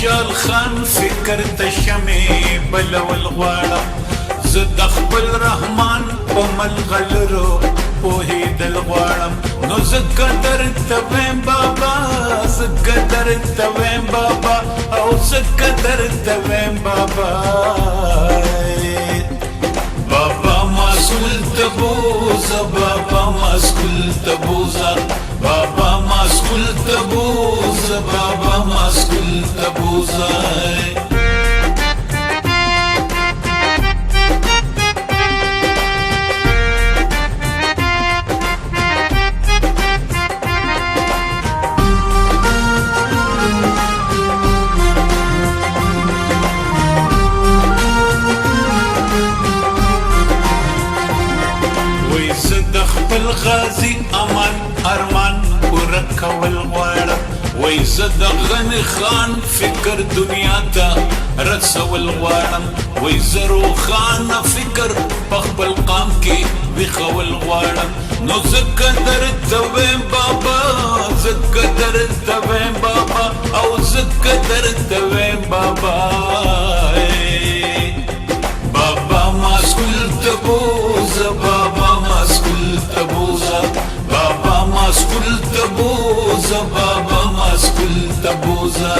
خوشحال خان فکر ته شمې بلول غواړم زه د خپل رحمان په ملغلرو پوهېدل غواړم نو زه قدر ته ویم بابا زه قدر ته ویم بابا او زه قدر ته ویم بابا بابا مسئول ته بوزه بابا مسئول ته بوزه بابا مسئول ته بوزه بابا مسئول ته بوزه خپل غازی امان ارمان پوره کول غواړم وای زه د غني خان فکر دنیا ته رسول غواړم وای زه روښانه فکر په خپل قام کې ویښول غواړم نو زه قدر ته ویم بابا زه قدر ته ویم بابا او زه قدر ته ویم بابا بابا مسئول ته بوزه بابا مسئول ته بوزه بابا مسئول ته بوزه بابا مسئول ته بوزه